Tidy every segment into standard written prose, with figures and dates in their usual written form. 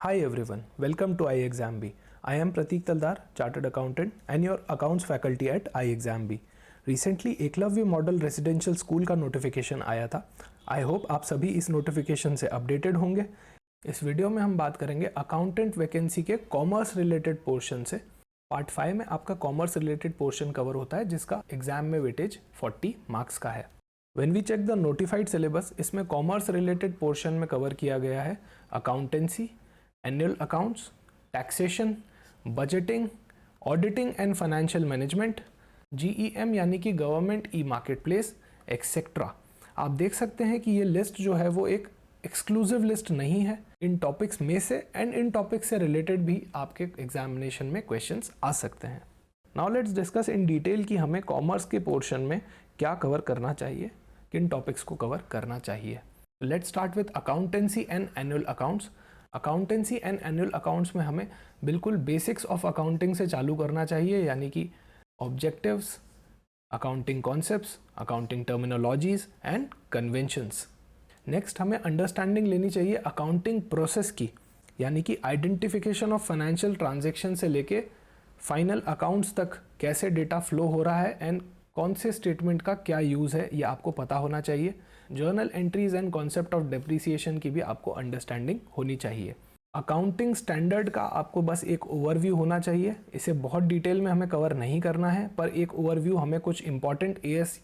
Hi everyone, welcome to iExamB. I am Pratik Taldar, Chartered Accountant and your Accounts faculty at iExamB. Recently Eklavya model residential school का notification आया था. I hope आप सभी इस notification से updated होंगे. इस वीडियो में हम बात करेंगे अकाउंटेंट वैकेंसी के कॉमर्स रिलेटेड पोर्शन से. पार्ट 5 में आपका कॉमर्स रिलेटेड पोर्शन कवर होता है जिसका एग्जाम में वेटेज 40 मार्क्स का है. When we check the notified syllabus, इसमें कॉमर्स रिलेटेड पोर्शन में कवर किया गया है accountancy, annual accounts, taxation, budgeting, auditing and financial management, GEM यानी कि government e market place etcetera. आप देख सकते हैं कि ये लिस्ट जो है वो एक एक्सक्लूसिव लिस्ट नहीं है. इन टॉपिक्स में से एंड इन टॉपिक्स से रिलेटेड भी आपके एग्जामिनेशन में क्वेश्चंस आ सकते हैं. Now let's discuss in detail कि हमें कॉमर्स के पोर्शन में क्या कवर करना चाहिए, किन टॉपिक्स को कवर करना चाहिए. Let's start with accountancy and annual accounts. Accountancy and annual accounts में हमें बिल्कुल बेसिक्स ऑफ अकाउंटिंग से चालू करना चाहिए, यानी कि objectives, accounting concepts, accounting terminologies and conventions. Next हमें अंडरस्टैंडिंग लेनी चाहिए अकाउंटिंग प्रोसेस की, यानी कि आइडेंटिफिकेशन ऑफ फाइनेंशियल ट्रांजैक्शन से लेके फाइनल अकाउंट्स तक कैसे डेटा फ्लो हो रहा है एंड कौन से स्टेटमेंट का क्या यूज़ है ये आपको पता होना चाहिए. Journal entries and concept of depreciation की भी आपको अंडरस्टैंडिंग होनी चाहिए. अकाउंटिंग स्टैंडर्ड का आपको बस एक ओवरव्यू होना चाहिए. इसे बहुत डिटेल में हमें कवर नहीं करना है, पर एक ओवरव्यू हमें कुछ इंपॉर्टेंट AS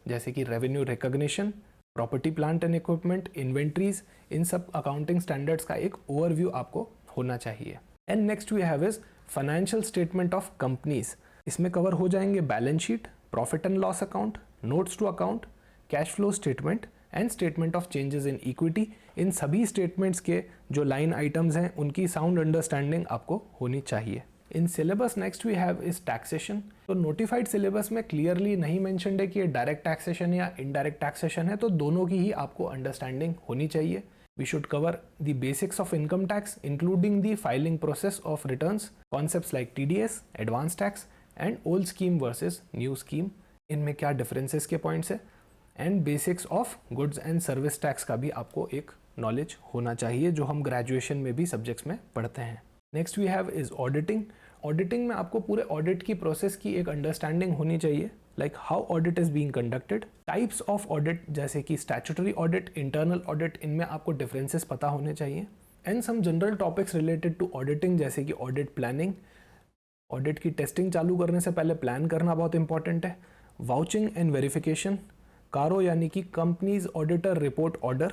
जैसे कि revenue recognition, property plant and equipment, inventories, इन सब अकाउंटिंग स्टैंडर्ड्स का एक ओवरव्यू आपको होना चाहिए. And next we have is financial statement of companies. इसमें कवर हो जाएंगे balance sheet, profit and loss account, notes to account, cash flow statement and statement of changes in equity. इन सभी स्टेटमेंट्स के जो लाइन आइटम्स हैं उनकी sound understanding आपको होनी चाहिए. In syllabus next we have is taxation. तो नोटिफाइड सिलेबस में क्लियरली नहीं मेंशन्ड है कि ये डायरेक्ट टैक्सेशन या इनडायरेक्ट टैक्सेशन है, तो दोनों की ही आपको अंडरस्टैंडिंग होनी चाहिए. We should cover the basics of income tax, including the filing process of returns, concepts like TDS, advance tax, and old scheme versus new scheme. इनमें क्या differences के points है, and basics of goods and service tax का भी आपको एक knowledge होना चाहिए जो हम graduation में भी subjects में पढ़ते हैं. Next we have is auditing. Auditing में आपको पूरे audit की process की एक understanding होनी चाहिए, like how audit is being conducted, types of audit जैसे कि statutory audit, internal audit, इनमें आपको differences पता होने चाहिए. and some general topics related to auditing जैसे कि audit planning, audit की testing चालू करने से पहले plan करना बहुत important है, vouching and verification, कारो यानी कि companies auditor report order,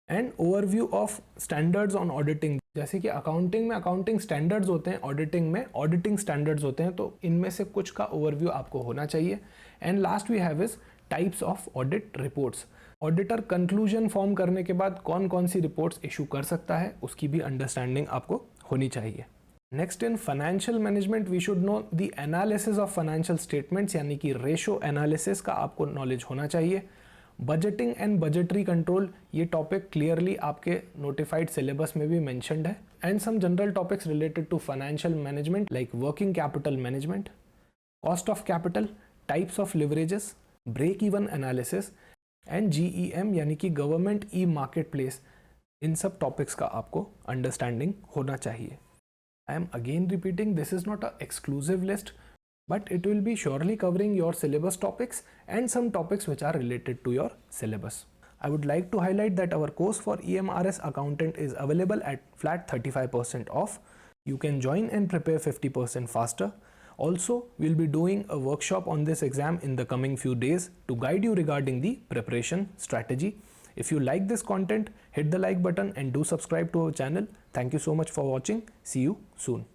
and overview of standards on auditing. जैसे कि अकाउंटिंग में अकाउंटिंग स्टैंडर्ड्स होते हैं, ऑडिटिंग में ऑडिटिंग स्टैंडर्ड्स होते हैं, तो इनमें से कुछ का ओवरव्यू आपको होना चाहिए. And last we have is types of audit reports. Auditor conclusion form करने के बाद कौन कौन सी रिपोर्ट्स इशू कर सकता है उसकी भी अंडरस्टैंडिंग आपको होनी चाहिए. Next in financial management we should know the analysis of financial statements, यानी कि रेशो एनालिसिस का आपको नॉलेज होना चाहिए. बजटिंग एंड बजटरी कंट्रोल, ये टॉपिक क्लियरली आपके नोटिफाइड सिलेबस में भी मेंशन्ड है. And some general topics related to financial management like working capital management, cost of capital, types of leverages, break even analysis and GEM यानी कि government e market place. इन सब topics का आपको understanding होना चाहिए. I am again repeating, this is not a exclusive list, but it will be surely covering your syllabus topics and some topics which are related to your syllabus. I would like to highlight that our course for EMRS accountant is available at flat 35% off. You can join and prepare 50% faster. Also, we'll be doing a workshop on this exam in the coming few days to guide you regarding the preparation strategy. If you like this content, hit the like button and do subscribe to our channel. Thank you so much for watching. See you soon.